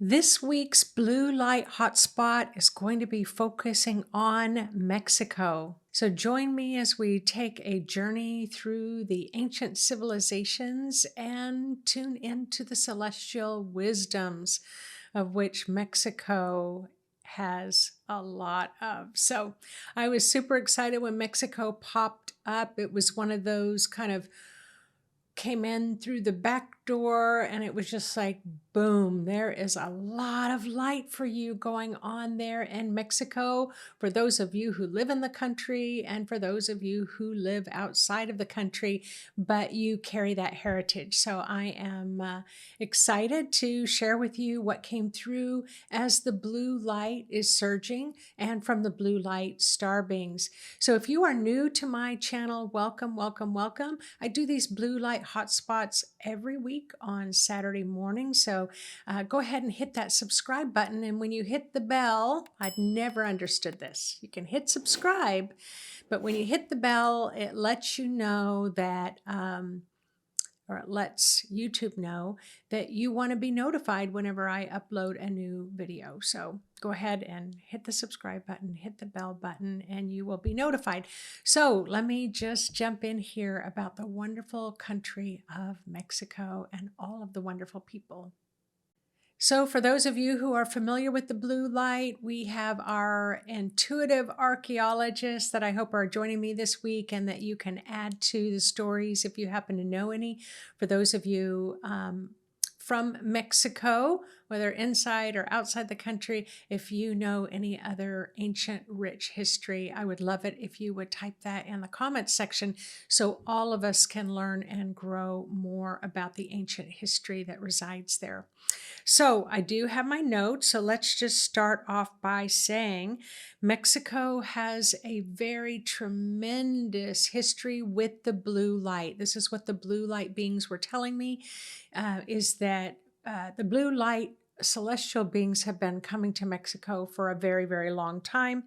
This week's Blue Light Hotspot is going to be focusing on Mexico. So join me as we take a journey through the ancient civilizations and tune into the celestial wisdoms of which Mexico has a lot of. So I was super excited when Mexico popped up. It was one of those kind of came in through the back door and it was just like, boom, there is a lot of light for you going on there in Mexico. For those of you who live in the country and for those of you who live outside of the country, but you carry that heritage. So I am excited to share with you what came through as the blue light is surging and from the blue light star beings. So if you are new to my channel, welcome, welcome, welcome. I do these blue light hotspots every week on Saturday morning. So go ahead and hit that subscribe button. And when you hit the bell, I'd never understood this. You can hit subscribe, but when you hit the bell, it lets you know that, or it lets YouTube know that you want to be notified whenever I upload a new video. So go ahead and hit the subscribe button, hit the bell button, and you will be notified. So let me just jump in here about the wonderful country of Mexico and all of the wonderful people. So for those of you who are familiar with the blue light, we have our intuitive archaeologists that I hope are joining me this week and that you can add to the stories if you happen to know any. For those of you from Mexico, whether inside or outside the country, if you know any other ancient rich history, I would love it if you would type that in the comments section so all of us can learn and grow more about the ancient history that resides there. So I do have my notes. So let's just start off by saying Mexico has a very tremendous history with the blue light. This is what the blue light beings were telling me, is that the blue light celestial beings have been coming to Mexico for a very, very long time.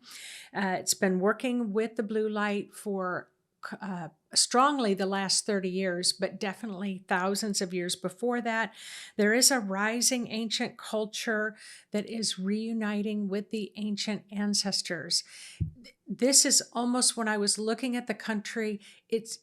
It's been working with the blue light for strongly the last 30 years, but definitely thousands of years before that. There is a rising ancient culture that is reuniting with the ancient ancestors. This is almost, when I was looking at the country, it's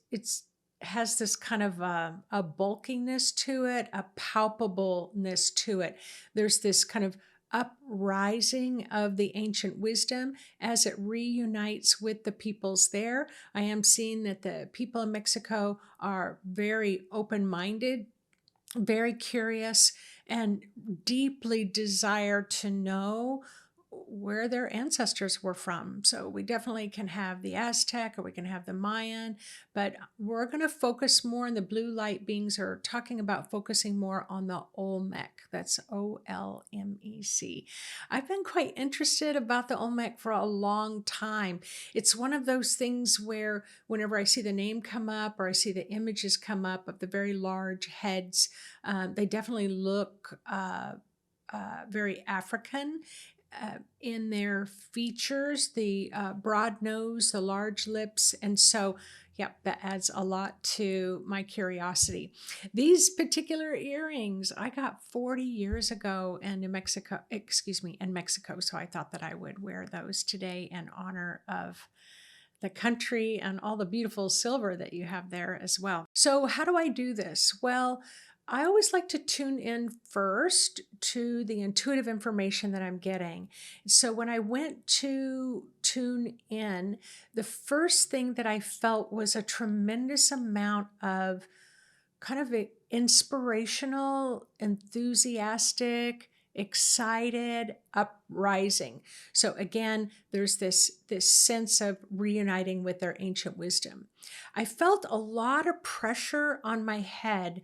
has this kind of a bulkiness to it, a palpableness to it. There's this kind of uprising of the ancient wisdom as it reunites with the peoples there. I am seeing that the people in Mexico are very open-minded, very curious, and deeply desire to know where their ancestors were from. So we definitely can have the Aztec or we can have the Mayan, but we're going to focus more on the blue light beings are talking about focusing more on the Olmec. That's O-L-M-E-C. I've been quite interested about the Olmec for a long time. It's one of those things where whenever I see the name come up or I see the images come up of the very large heads, they definitely look very African in their features, the broad nose, the large lips. And so, yep, that adds a lot to my curiosity. These particular earrings I got 40 years ago in New Mexico, in Mexico. So I thought that I would wear those today in honor of the country and all the beautiful silver that you have there as well. So how do I do this? Well, I always like to tune in first to the intuitive information that I'm getting. So when I went to tune in, the first thing that I felt was a tremendous amount of kind of inspirational, enthusiastic, excited uprising. So again, there's this sense of reuniting with their ancient wisdom. I felt a lot of pressure on my head.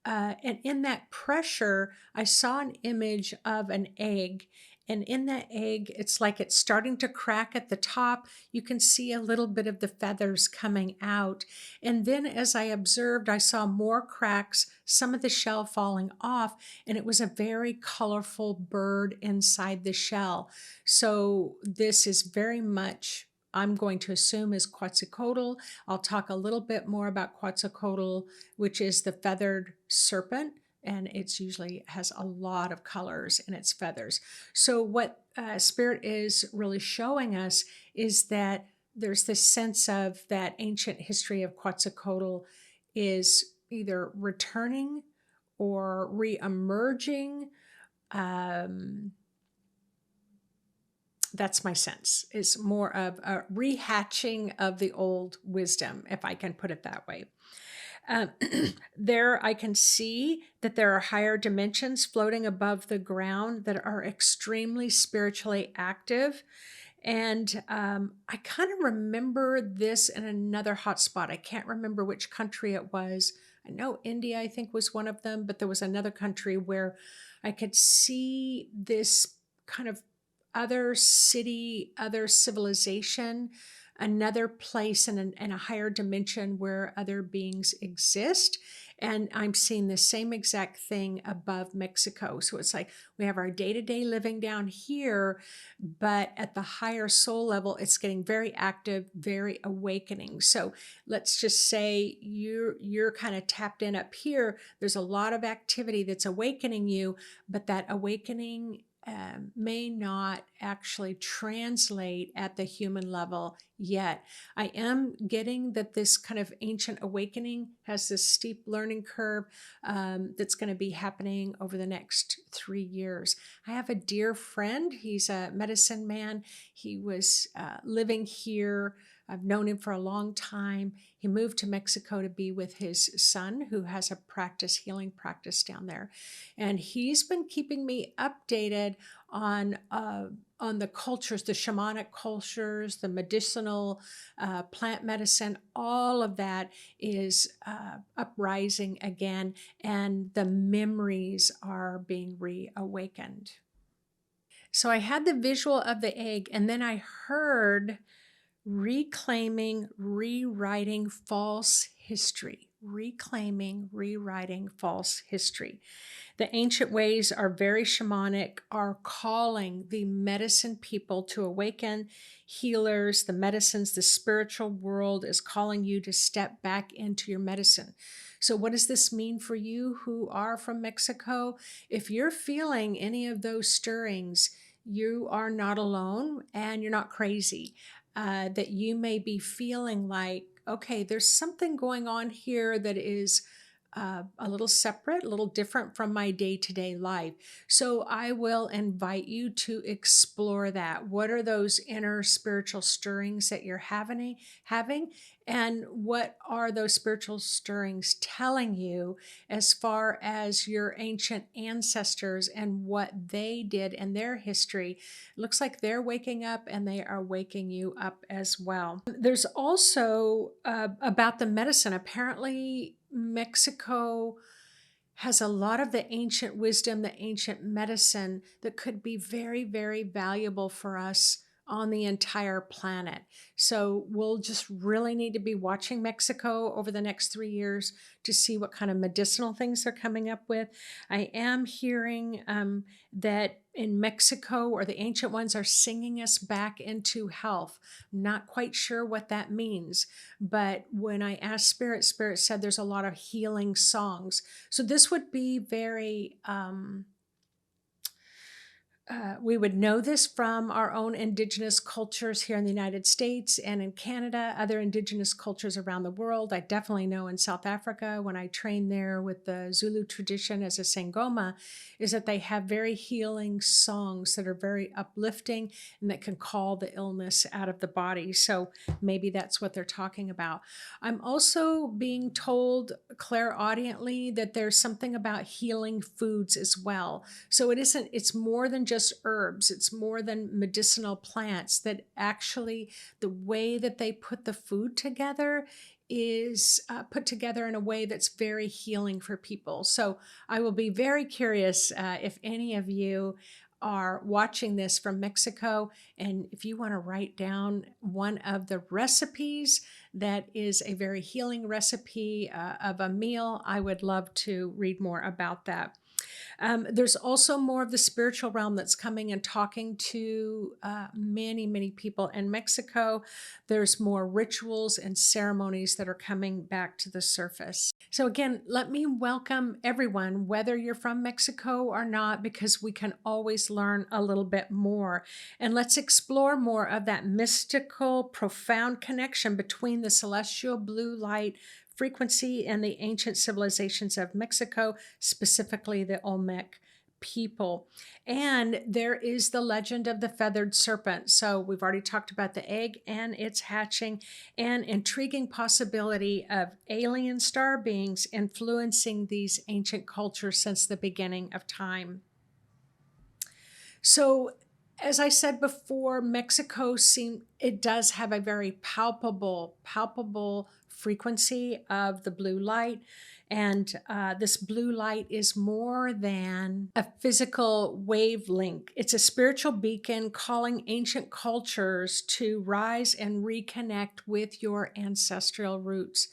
And in that pressure, I saw an image of an egg. And in that egg, it's like it's starting to crack at the top. You can see a little bit of the feathers coming out. And then as I observed, I saw more cracks, some of the shell falling off, and it was a very colorful bird inside the shell. So this is very much, I'm going to assume, is Quetzalcoatl. I'll talk a little bit more about Quetzalcoatl, which is the feathered serpent. and it's usually has a lot of colors in its feathers. So what Spirit is really showing us is that there's this sense of that ancient history of Quetzalcoatl is either returning or re-emerging. Um, that's my sense, is more of a rehatching of the old wisdom, if I can put it that way. Um, there, I can see that there are higher dimensions floating above the ground that are extremely spiritually active. And I kind of remember this in another hotspot. I can't remember which country it was. I know India, I think, was one of them, but there was another country where I could see this kind of other city, other civilization, another place in a higher dimension where other beings exist. And I'm seeing the same exact thing above Mexico. So it's like we have our day-to-day living down here, but at the higher soul level, it's getting very active, very awakening. So let's just say you're kind of tapped in up here. There's a lot of activity that's awakening you, but that awakening may not actually translate at the human level yet. I am getting that this kind of ancient awakening has this steep learning curve that's going to be happening over the next 3 years. I have a dear friend. He's a medicine man. He was living here. I've known him for a long time. He moved to Mexico to be with his son, who has a healing practice down there. And he's been keeping me updated on the cultures, the shamanic cultures, the medicinal plant medicine. All of that is uprising again, and the memories are being reawakened. So I had the visual of the egg, and then I heard reclaiming, rewriting false history. Reclaiming, rewriting false history. The ancient ways are very shamanic, are calling the medicine people to awaken. Healers, the medicines, the spiritual world is calling you to step back into your medicine. So what does this mean for you who are from Mexico? If you're feeling any of those stirrings, you are not alone and you're not crazy. That you may be feeling like, okay, there's something going on here that is a little separate, a little different from my day-to-day life. So I will invite you to explore that. What are those inner spiritual stirrings that you're having? And what are those spiritual stirrings telling you as far as your ancient ancestors and what they did in their history? It looks like they're waking up and they are waking you up as well. There's also about the medicine. Apparently, Mexico has a lot of the ancient wisdom, the ancient medicine that could be very, very valuable for us on the entire planet. So we'll just really need to be watching Mexico over the next 3 years to see what kind of medicinal things they're coming up with. I am hearing that in Mexico, or the ancient ones are singing us back into health. Not quite sure what that means, but when I asked Spirit, Spirit said there's a lot of healing songs. So this would be very we would know this from our own indigenous cultures here in the United States and in Canada, other indigenous cultures around the world. I definitely know in South Africa, when I trained there with the Zulu tradition as a Sangoma, is that they have very healing songs that are very uplifting and that can call the illness out of the body. So maybe that's what they're talking about. I'm also being told clairaudiently that there's something about healing foods as well. So it's more than just herbs. It's more than medicinal plants, that actually the way that they put the food together is put together in a way that's very healing for people. So I will be very curious if any of you are watching this from Mexico, and if you want to write down one of the recipes that is a very healing recipe of a meal, I would love to read more about that. There's also more of the spiritual realm that's coming and talking to many, many people in Mexico. There's more rituals and ceremonies that are coming back to the surface. So, again, let me welcome everyone, whether you're from Mexico or not, because we can always learn a little bit more. And let's explore more of that mystical, profound connection between the celestial blue light frequency and the ancient civilizations of Mexico, specifically the Olmec people. And there is the legend of the feathered serpent. So we've already talked about the egg and its hatching, and intriguing possibility of alien star beings influencing these ancient cultures since the beginning of time. So, as I said before, it does have a very palpable frequency of the blue light. And this blue light is more than a physical wavelength. It's a spiritual beacon calling ancient cultures to rise and reconnect with your ancestral roots.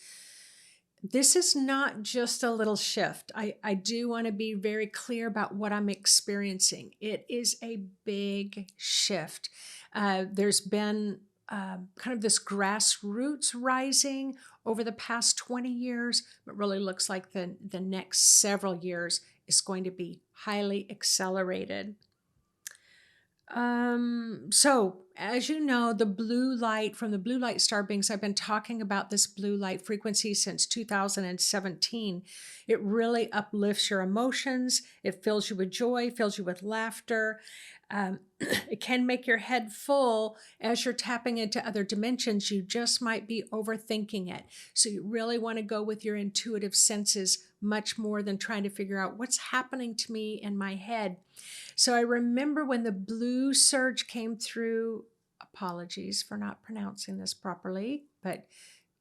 This is not just a little shift. I do want to be very clear about what I'm experiencing. It is a big shift. There's been kind of this grassroots rising over the past 20 years, but really looks like the next several years is going to be highly accelerated. So as you know, the blue light from the blue light star beings, I've been talking about this blue light frequency since 2017. It really uplifts your emotions. It fills you with joy, fills you with laughter. It can make your head full as you're tapping into other dimensions. You just might be overthinking it. So you really want to go with your intuitive senses much more than trying to figure out what's happening to me in my head. So I remember when the blue surge came through, apologies for not pronouncing this properly, but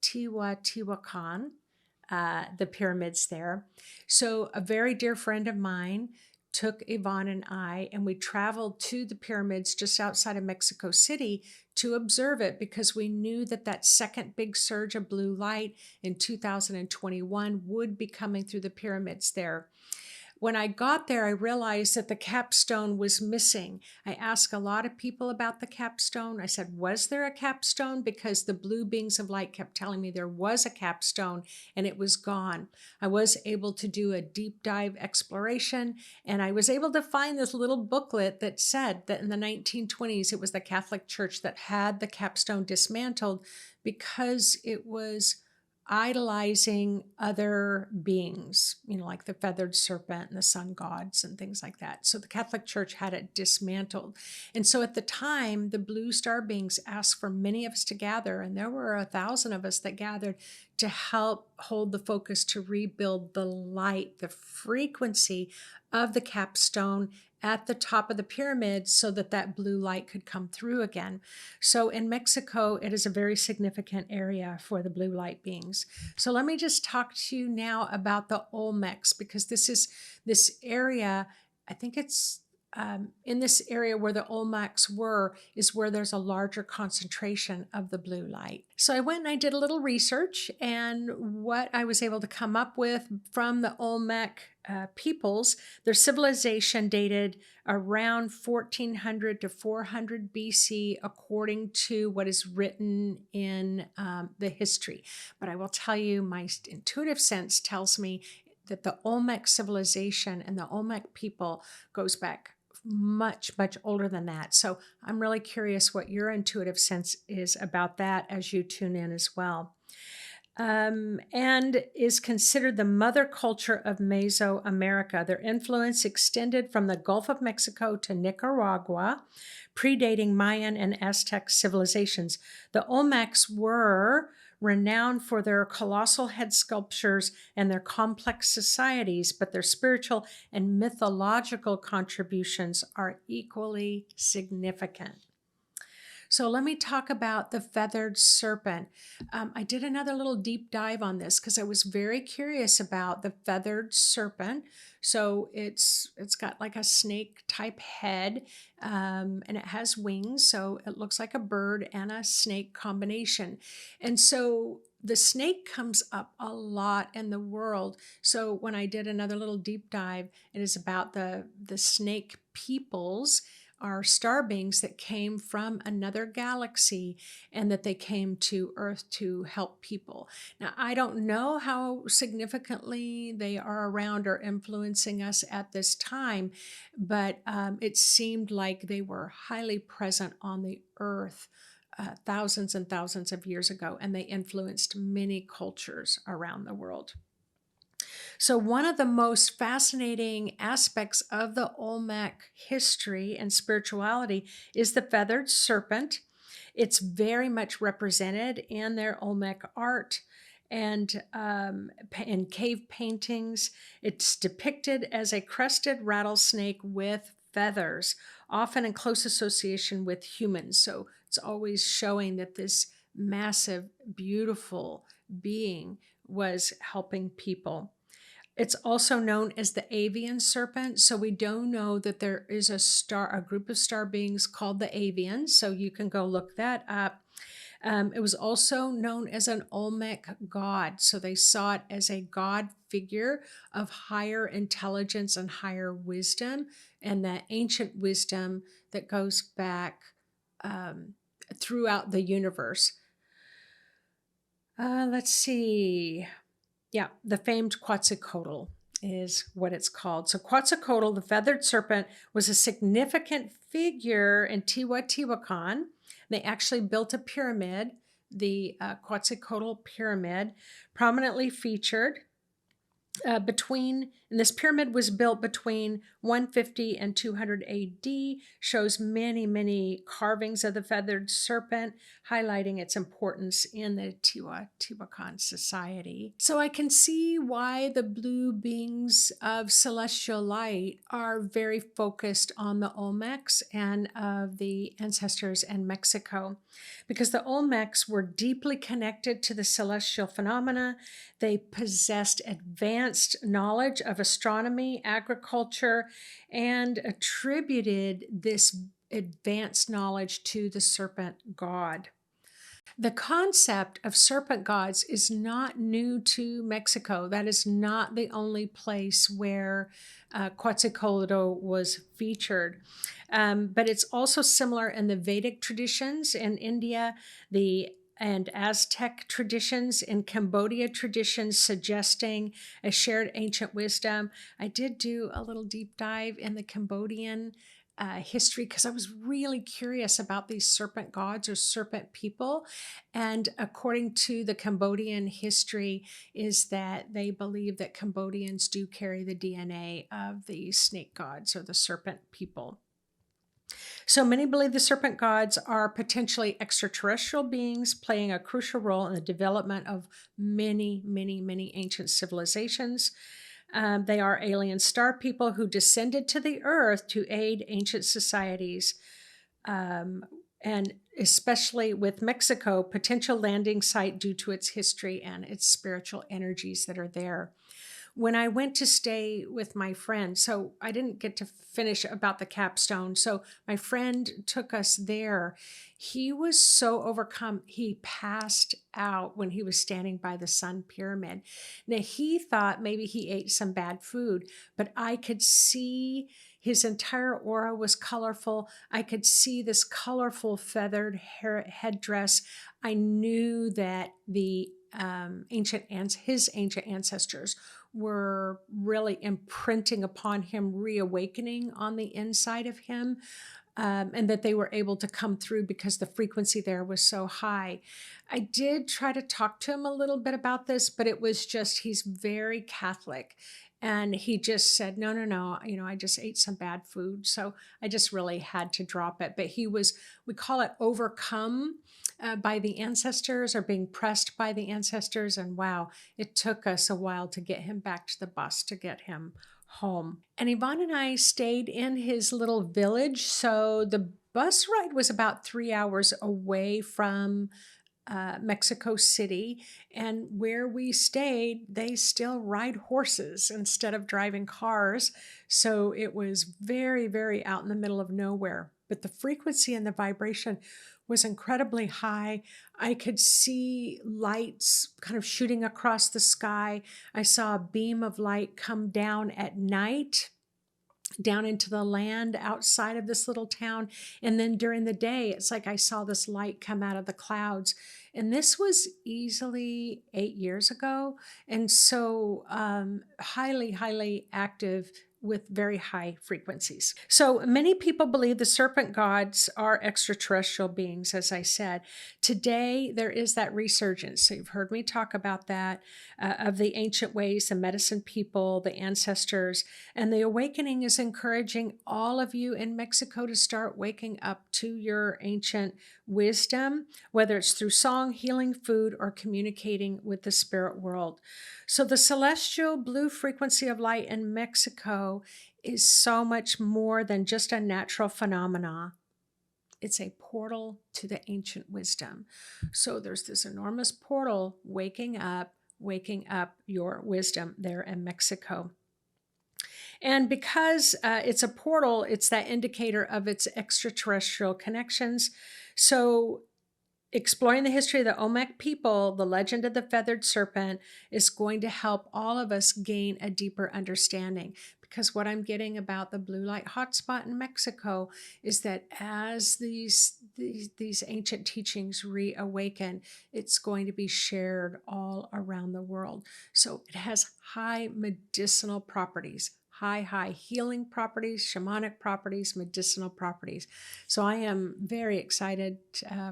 Teotihuacan, the pyramids there. So a very dear friend of mine took Yvonne and I, and we traveled to the pyramids just outside of Mexico City to observe it because we knew that that second big surge of blue light in 2021 would be coming through the pyramids there. When I got there, I realized that the capstone was missing. I asked a lot of people about the capstone. I said, was there a capstone? Because the blue beings of light kept telling me there was a capstone and it was gone. I was able to do a deep dive exploration, and I was able to find this little booklet that said that in the 1920s, it was the Catholic Church that had the capstone dismantled because it was idolizing other beings, like the feathered serpent and the sun gods and things like that. So the Catholic Church had it dismantled. And so at the time, the blue star beings asked for many of us to gather, and there were 1,000 of us that gathered to help hold the focus to rebuild the light, the frequency of the capstone at the top of the pyramid so that that blue light could come through again. So in Mexico, it is a very significant area for the blue light beings. So let me just talk to you now about the Olmecs, because this area, I think it's in this area where the Olmecs were, is where there's a larger concentration of the blue light. So I went and I did a little research, and what I was able to come up with from the Olmec peoples, their civilization dated around 1400 to 400 BC, according to what is written in the history. But I will tell you, my intuitive sense tells me that the Olmec civilization and the Olmec people goes back much older than that. So I'm really curious what your intuitive sense is about that as you tune in as well. And is considered the mother culture of Mesoamerica. Their influence extended from the Gulf of Mexico to Nicaragua, predating Mayan and Aztec civilizations. The Olmecs were renowned for their colossal head sculptures and their complex societies, but their spiritual and mythological contributions are equally significant. So let me talk about the feathered serpent. I did another little deep dive on this because I was very curious about the feathered serpent. So it's got like a snake type head, and it has wings. So it looks like a bird and a snake combination. And so the snake comes up a lot in the world. So when I did another little deep dive, it is about the snake peoples are star beings that came from another galaxy and that they came to Earth to help people. Now, I don't know how significantly they are around or influencing us at this time, but it seemed like they were highly present on the Earth thousands and thousands of years ago, and they influenced many cultures around the world. So, one of the most fascinating aspects of the Olmec history and spirituality is the feathered serpent. It's very much represented in their Olmec art and in cave paintings. It's depicted as a crested rattlesnake with feathers, often in close association with humans. So, it's always showing that this massive, beautiful being was helping people. It's also known as the avian serpent. So we do know that there is a group of star beings called the avians. So you can go look that up. It was also known as an Olmec god. So they saw it as a god figure of higher intelligence and higher wisdom, and that ancient wisdom that goes back throughout the universe. Let's see. Yeah, the famed Quetzalcoatl is what it's called. So Quetzalcoatl, the feathered serpent, was a significant figure in Teotihuacan. They actually built a pyramid, the Quetzalcoatl pyramid, prominently featured and this pyramid was built between 150 and 200 AD, shows many, many carvings of the feathered serpent, highlighting its importance in the Teotihuacan society. So I can see why the blue beings of celestial light are very focused on the Olmecs and of the ancestors in Mexico, because the Olmecs were deeply connected to the celestial phenomena. They possessed advanced knowledge of astronomy, agriculture, and attributed this advanced knowledge to the serpent god. The concept of serpent gods is not new to Mexico. That is not the only place where Quetzalcoatl was featured. But it's also similar in the Vedic traditions in India, and Aztec traditions, in Cambodia traditions, suggesting a shared ancient wisdom. I did do a little deep dive in the Cambodian history because I was really curious about these serpent gods or serpent people. And according to the Cambodian history, is that they believe that Cambodians do carry the DNA of the snake gods or the serpent people. So many believe the serpent gods are potentially extraterrestrial beings playing a crucial role in the development of many, many, many ancient civilizations. They are alien star people who descended to the earth to aid ancient societies, and especially with Mexico, potential landing site due to its history and its spiritual energies that are there. When I went to stay with my friend, so I didn't get to finish about the capstone. So my friend took us there. He was so overcome, he passed out when he was standing by the Sun Pyramid. Now, he thought maybe he ate some bad food, but I could see his entire aura was colorful. I could see this colorful feathered headdress. I knew that his ancient ancestors were really imprinting upon him, reawakening on the inside of him, and that they were able to come through because the frequency there was so high. I did try to talk to him a little bit about this, but it was just, he's very Catholic. And he just said, no, no, no, I just ate some bad food. So I just really had to drop it. But he was, we call it overcome by the ancestors, or being pressed by the ancestors. And wow, it took us a while to get him back to the bus to get him home. And Yvonne and I stayed in his little village. So the bus ride was about 3 hours away from Mexico City. And where we stayed, they still ride horses instead of driving cars. So it was very, very out in the middle of nowhere. But the frequency and the vibration was incredibly high. I could see lights kind of shooting across the sky. I saw a beam of light come down at night down into the land outside of this little town. And then during the day, it's like I saw this light come out of the clouds. And this was easily 8 years ago. And so highly, highly active with very high frequencies. So many people believe the serpent gods are extraterrestrial beings, as I said. Today, there is that resurgence. So you've heard me talk about that, of the ancient ways, the medicine people, the ancestors, and the awakening is encouraging all of you in Mexico to start waking up to your ancient wisdom, whether it's through song, healing, food, or communicating with the spirit world. So the celestial blue frequency of light in Mexico is so much more than just a natural phenomena. It's a portal to the ancient wisdom. So there's this enormous portal waking up your wisdom there in Mexico. And because it's a portal, it's that indicator of its extraterrestrial connections. So exploring the history of the Olmec people, the legend of the feathered serpent, is going to help all of us gain a deeper understanding. Because what I'm getting about the blue light hotspot in Mexico is that as these ancient teachings reawaken, it's going to be shared all around the world. So it has high medicinal properties, high healing properties, shamanic properties, medicinal properties. So I am very excited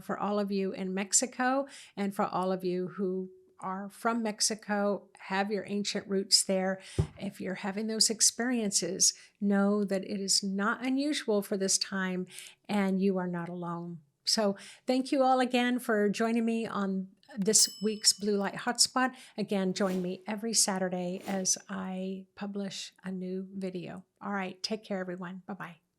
for all of you in Mexico, and for all of you who are from Mexico, have your ancient roots there. If you're having those experiences, know that it is not unusual for this time and you are not alone. So thank you all again for joining me on this week's Blue Light Hotspot. Again, join me every Saturday as I publish a new video. All right, take care, everyone. Bye-bye.